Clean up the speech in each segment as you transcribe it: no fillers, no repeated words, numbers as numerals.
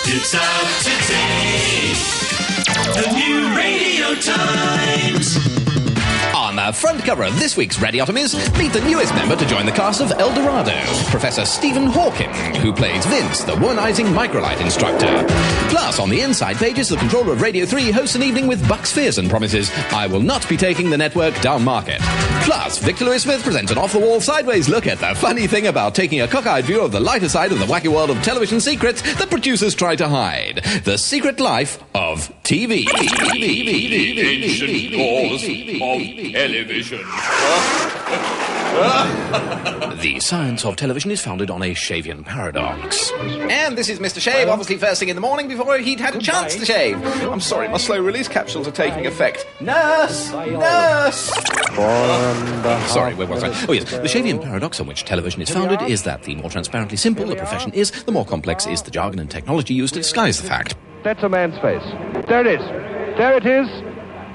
It's out today. The new Radio Times. On the front cover of this week's Radiotomies, meet the newest member to join the cast of El Dorado, Professor Stephen Hawking, who plays Vince, the womanizing microlight instructor. Plus, on the inside pages, the controller of Radio 3 hosts an evening with Bucks Fierce and promises, I will not be taking the network down market. Plus, Victor Louis Smith presents an off-the-wall sideways look at the funny thing about taking a cockeyed view of the lighter side of the wacky world of television secrets that producers try to hide. The secret life of TV. Ancient laws of television. The science of television is founded on a Shavian paradox. And this is Mr. Shave, obviously first thing in the morning before he'd had a chance to shave. I'm sorry, my slow-release capsules are taking effect. Nurse! Nurse! Sorry, where was I? Oh yes, the Shavian paradox on which television is founded is that the more transparently simple the profession is, the more complex is the jargon and technology used to disguise the fact. That's a man's face. There it is. There it is.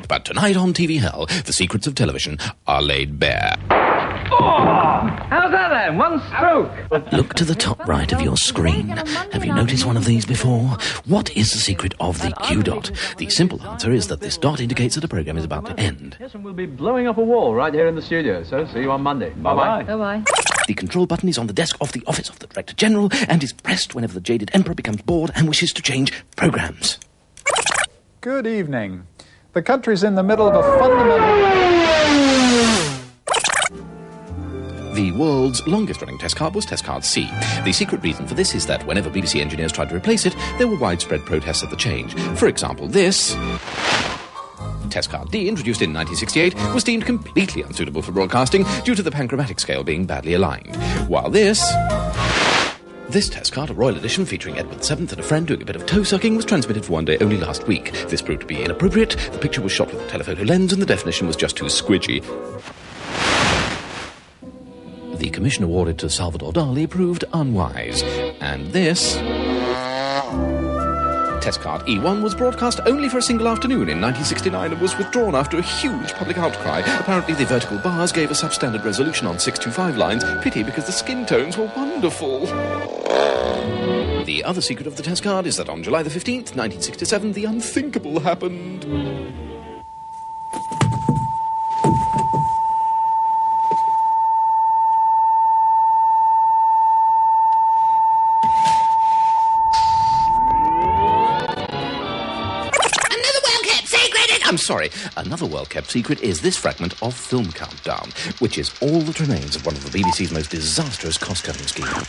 But tonight on TV Hell, the secrets of television are laid bare. How's that then? One stroke. Look to the top right of your screen. Have you noticed one of these before? What is the secret of the Q dot? The simple answer is that this dot indicates that a program is about to end. Yes, and we'll be blowing up a wall right here in the studio, so see you on Monday. Bye-bye. Bye-bye. The control button is on the desk of the office of the Director General and is pressed whenever the jaded Emperor becomes bored and wishes to change programs. Good evening. The country's in the middle of a fundamental... The world's longest-running test card was Test Card C. The secret reason for this is that whenever BBC engineers tried to replace it, there were widespread protests at the change. For example, this... Test Card D, introduced in 1968, was deemed completely unsuitable for broadcasting due to the panchromatic scale being badly aligned. While this test card, a royal edition featuring Edward VII and a friend doing a bit of toe-sucking, was transmitted for one day only last week. This proved to be inappropriate, the picture was shot with a telephoto lens and the definition was just too squidgy. The commission awarded to Salvador Dali proved unwise. And this... Test Card E1 was broadcast only for a single afternoon in 1969 and was withdrawn after a huge public outcry. Apparently the vertical bars gave a substandard resolution on 625 lines. Pity, because the skin tones were wonderful. The other secret of the test card is that on July the 15th, 1967, the unthinkable happened. I'm sorry, another well-kept secret is this fragment of Film Countdown, which is all that remains of one of the BBC's most disastrous cost-cutting schemes.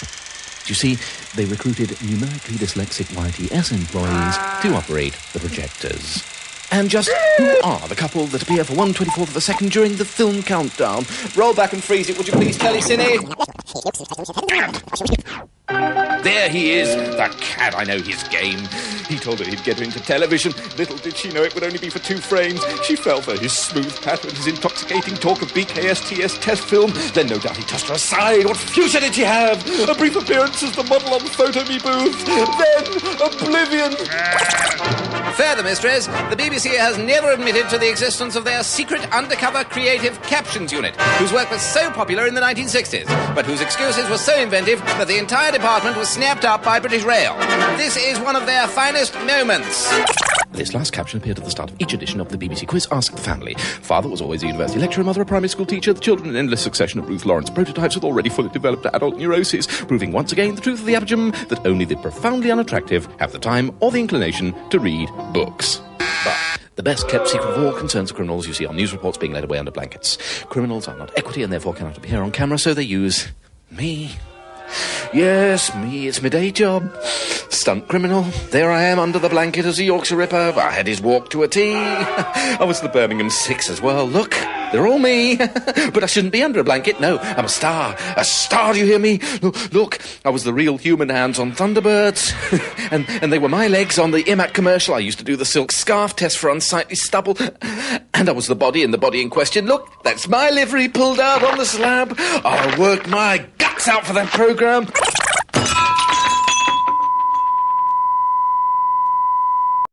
You see, they recruited numerically dyslexic YTS employees to operate the projectors. And just who are the couple that appear for 1/24th of a second during the Film Countdown? Roll back and freeze it, would you please, Telly Cine? There he is, the cad. I know his game. He told her he'd get her into television. Little did she know it would only be for 2 frames. She fell for his smooth patter and his intoxicating talk of BKSTS test film. Then no doubt he tossed her aside. What future did she have? A brief appearance as the model on the Photo Me booth. Then oblivion. Further, mistress, the BBC has never admitted to the existence of their secret undercover creative captions unit, whose work was so popular in the 1960s, but whose excuses were so inventive that the entire department was snapped up by British Rail. This is one of their finest moments. This last caption appeared at the start of each edition of the BBC quiz Ask the Family. Father was always a university lecturer, mother a primary school teacher, the children an endless succession of Ruth Lawrence prototypes with already fully developed adult neuroses, proving once again the truth of the abjam that only the profoundly unattractive have the time or the inclination to read books. But the best-kept secret of all concerns the criminals you see on news reports being led away under blankets. Criminals are not equity and therefore cannot appear on camera, so they use me. Yes, me, it's my day job. Stunt criminal. There I am under the blanket as a Yorkshire Ripper. I had his walk to a T. I was the Birmingham Six as well. Look, they're all me. But I shouldn't be under a blanket. No, I'm a star. A star, do you hear me? Look, I was the real human hands on Thunderbirds. and they were my legs on the IMAC commercial. I used to do the silk scarf test for unsightly stubble. And I was the body in the body in question. Look, that's my livery pulled out on the slab. I worked my guts out for that programme.